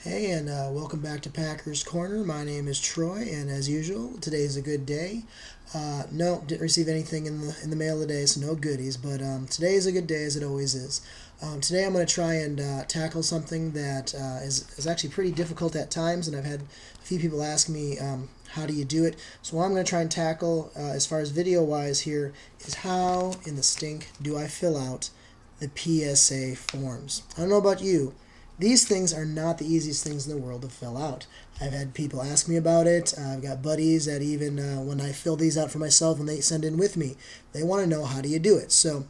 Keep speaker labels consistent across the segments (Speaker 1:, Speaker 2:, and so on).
Speaker 1: Hey, and welcome back to Packers Corner. My name is Troy, and as usual, today is a good day. No, didn't receive anything in the mail today, so no goodies. But today is a good day, as it always is. Today, I'm going to try and tackle something that is actually pretty difficult at times, and I've had a few people ask me how do you do it. So what I'm going to try and tackle, as far as video-wise here, is how in the stink do I fill out the PSA forms. I don't know about you. These things are not the easiest things in the world to fill out. I've had people ask me about it. I've got buddies that even when I fill these out for myself and they send in with me, they want to know how do you do it. So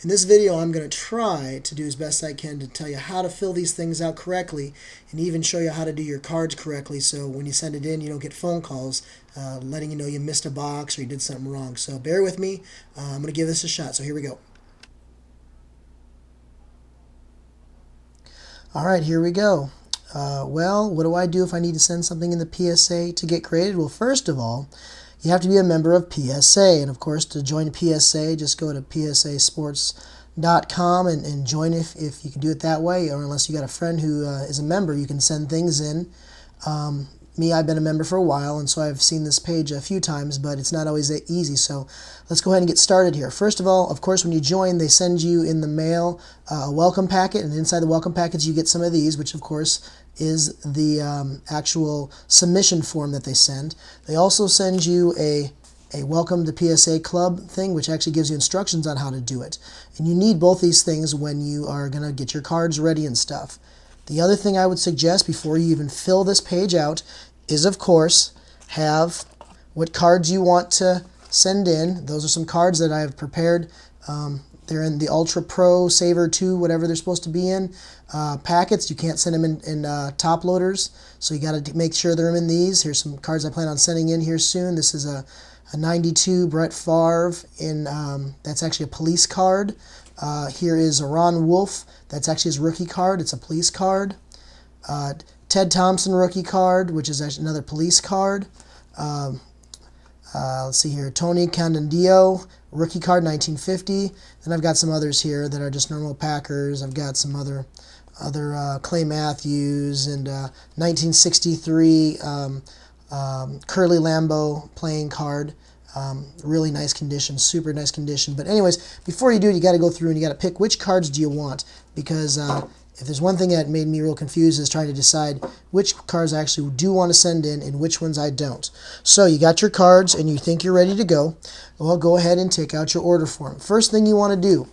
Speaker 1: in this video, I'm going to try to do as best I can to tell you how to fill these things out correctly and even show you how to do your cards correctly so when you send it in, you don't get phone calls letting you know you missed a box or you did something wrong. So bear with me. I'm going to give this a shot. So here we go. All right, here we go. Well, what do I do if I need to send something in the PSA to get created? Well, first of all, you have to be a member of PSA. And of course, to join PSA, just go to psasports.com and join if you can do it that way. Or unless you got a friend who is a member, you can send things in. I've been a member for a while, and so I've seen this page a few times, but it's not always that easy. So let's go ahead and get started here. First of all, of course, when you join, they send you in the mail a welcome packet, and inside the welcome packets you get some of these, which of course is the actual submission form that they send. They also send you a welcome to PSA Club thing, which actually gives you instructions on how to do it. And you need both these things when you are going to get your cards ready and stuff. The other thing I would suggest before you even fill this page out is, of course, have what cards you want to send in. Those are some cards that I have prepared. They're in the Ultra Pro, Saver 2, whatever they're supposed to be in. Packets, you can't send them in top loaders, so you got to make sure they're in these. Here's some cards I plan on sending in here soon. This is a 92 Brett Favre, that's actually a police card. Here is a Ron Wolf. That's actually his rookie card. It's a police card. Ted Thompson rookie card, which is actually another police card. Let's see here. Tony Candandio rookie card, 1950. Then I've got some others here that are just normal Packers. I've got some other Clay Matthews and 1963 Curly Lambeau playing card. Really nice condition, super nice condition. But anyways, before you do it, you got to go through and you got to pick which cards do you want, because if there's one thing that made me real confused is trying to decide which cards I actually do want to send in and which ones I don't. So you got your cards and you think you're ready to go. Well, go ahead and take out your order form. First thing you want to do,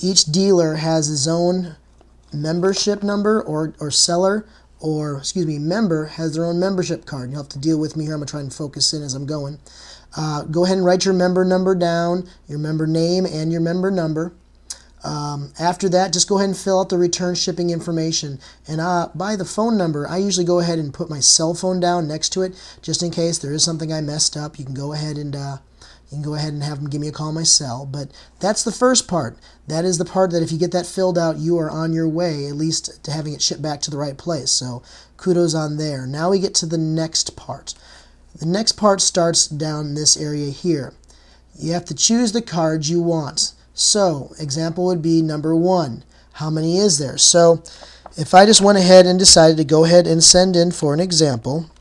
Speaker 1: each dealer has his own membership number or seller, or excuse me, member has their own membership card. You'll have to deal with me here. I'm going to try and focus in as I'm going. Go ahead and write your member number down, your member name and your member number. After that, just go ahead and fill out the return shipping information. And by the phone number, I usually go ahead and put my cell phone down next to it, just in case there is something I messed up. You can go ahead and have them give me a call on my cell. But that's the first part. That is the part that if you get that filled out, you are on your way, at least to having it shipped back to the right place. So kudos on there. Now we get to the next part. The next part starts down this area here. You have to choose the cards you want. So, example would be number 1. How many is there? So, if I just went ahead and decided to go ahead and send in, for an example,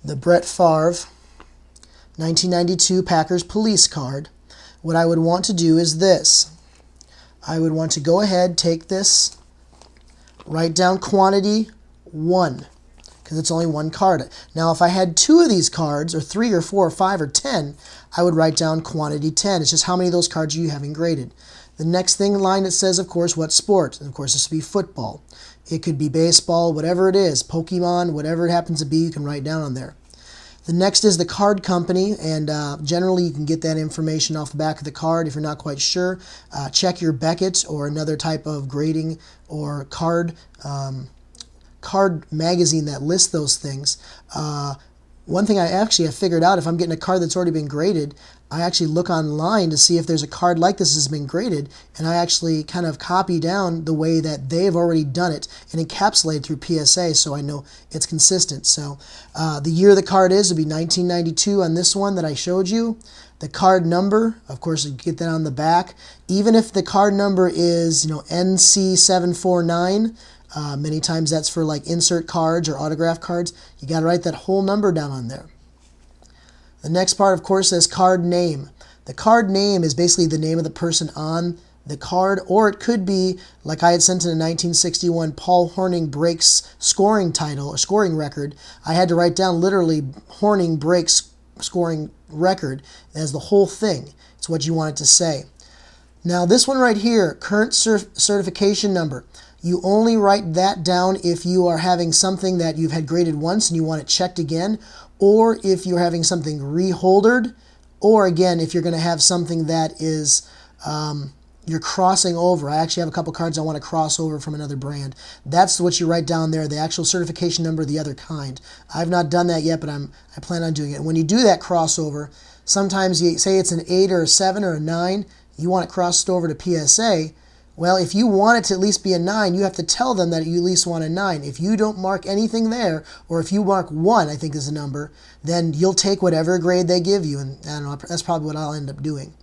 Speaker 1: the Brett Favre 1992 Packers police card, what I would want to do is this. I would want to go ahead, take this, write down quantity 1, because it's only one card. Now, if I had 2 of these cards, or 3 or 4 or 5 or 10, I would write down quantity 10. It's just how many of those cards you have engraved. The next thing in line, it says, of course, what sport. And of course, this would be football. It could be baseball, whatever it is, Pokemon, whatever it happens to be, you can write down on there. The next is the card company, and generally you can get that information off the back of the card. If you're not quite sure, check your Beckett or another type of grading or card magazine that lists those things. One thing I actually have figured out, if I'm getting a card that's already been graded, I actually look online to see if there's a card like this has been graded, and I actually kind of copy down the way that they've already done it and encapsulate through PSA so I know it's consistent. So the year the card is would be 1992 on this one that I showed you. The card number, of course, you get that on the back. Even if the card number is NC749, Many times that's for like insert cards or autograph cards. You got to write that whole number down on there. The next part, of course, says card name. The card name is basically the name of the person on the card, or it could be, like I had sent in a 1961 Paul Hornung breaks scoring title or scoring record. I had to write down literally Hornung breaks scoring record as the whole thing. It's what you want it to say. Now this one right here, current certification number. You only write that down if you are having something that you've had graded once and you want it checked again, or if you're having something reholdered, or again, if you're going to have something that is you're crossing over. I actually have a couple cards I want to cross over from another brand. That's what you write down there, the actual certification number of the other kind. I've not done that yet, but I plan on doing it. When you do that crossover, sometimes you say it's an 8 or a 7 or a 9, you want it crossed over to PSA. Well, if you want it to at least be a 9, you have to tell them that you at least want a 9. If you don't mark anything there, or if you mark 1, I think is the number, then you'll take whatever grade they give you, and I don't know, that's probably what I'll end up doing.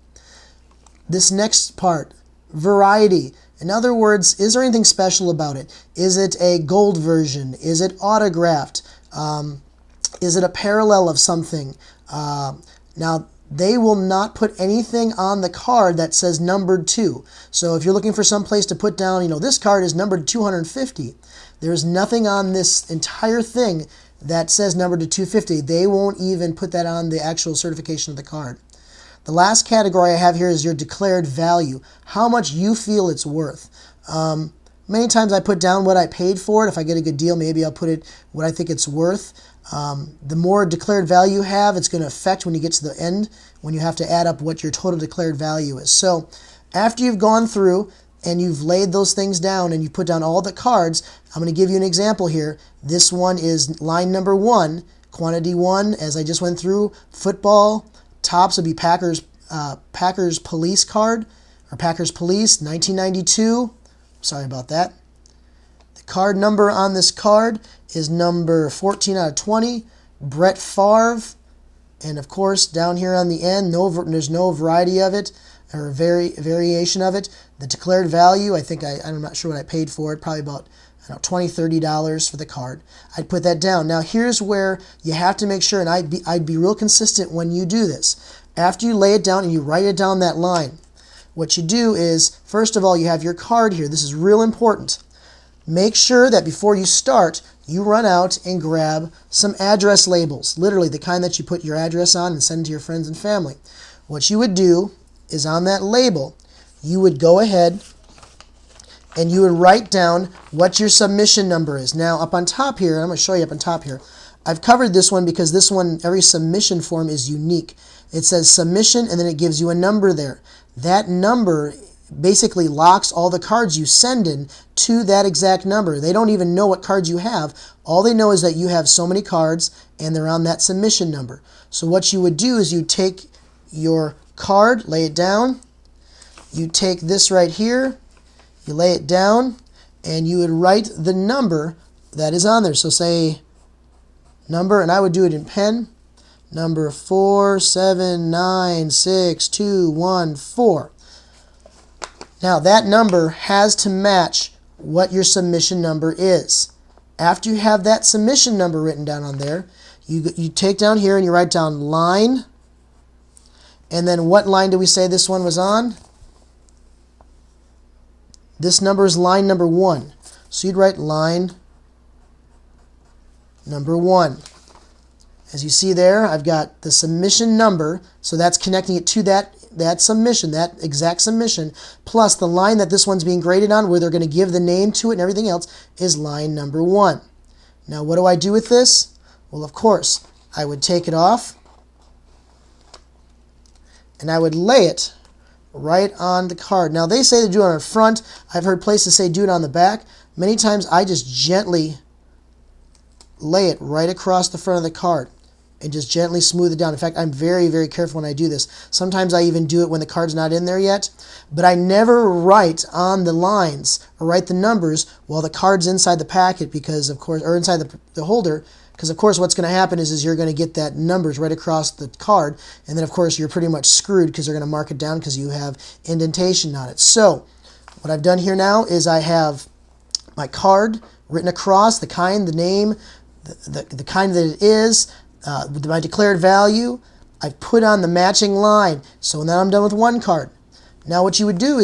Speaker 1: This next part, variety. In other words, is there anything special about it? Is it a gold version? Is it autographed? Is it a parallel of something? Now, they will not put anything on the card that says numbered 2. So if you're looking for some place to put down, this card is numbered 250. There's nothing on this entire thing that says numbered to 250. They won't even put that on the actual certification of the card. The last category I have here is your declared value, how much you feel it's worth. Many times I put down what I paid for it. If I get a good deal, maybe I'll put it what I think it's worth. The more declared value you have, it's going to affect when you get to the end, when you have to add up what your total declared value is. So after you've gone through and you've laid those things down and you put down all the cards, I'm going to give you an example here. This one is line number 1, quantity 1, as I just went through. Football, tops would be Packers Police card, or Packers Police, 1992. Sorry about that. The card number on this card is number 14 out of 20, Brett Favre. And of course, down here on the end, there's no variety of it, or variation of it. The declared value, I'm not sure what I paid for it, probably about $20, $30 for the card. I'd put that down. Now here's where you have to make sure, and I'd be real consistent when you do this. After you lay it down and you write it down that line, what you do is, first of all, you have your card here. This is real important. Make sure that before you start, you run out and grab some address labels, literally the kind that you put your address on and send to your friends and family. What you would do is on that label, you would go ahead and you would write down what your submission number is. Now up on top here, I'm going to show you up on top here, I've covered this one because this one, every submission form is unique. It says submission and then it gives you a number there. That number basically locks all the cards you send in to that exact number. They don't even know what cards you have. All they know is that you have so many cards and they're on that submission number. So what you would do is you take your card, lay it down, you take this right here, you lay it down, and you would write the number that is on there. So say number, and I would do it in pen, number 4796214. Now that number has to match what your submission number is. After you have that submission number written down on there, you take down here and you write down line, and then what line do we say this one was on? This number is line number 1. So you'd write line number 1. As you see there, I've got the submission number, so that's connecting it to that submission, that exact submission, plus the line that this one's being graded on, where they're going to give the name to it and everything else, is line number 1. Now what do I do with this? Well, of course, I would take it off, and I would lay it right on the card. Now they say to do it on the front. I've heard places say do it on the back. Many times I just gently lay it right across the front of the card and just gently smooth it down. In fact, I'm very, very careful when I do this. Sometimes I even do it when the card's not in there yet, but I never write on the lines or write the numbers while the card's inside the packet, because of course, or inside the holder, because of course what's going to happen is you're going to get that numbers right across the card, and then of course you're pretty much screwed because they're going to mark it down because you have indentation on it. So what I've done here now is I have my card written across, the kind, the name, the kind that it is, with my declared value. I've put on the matching line. So now I'm done with one card. Now what you would do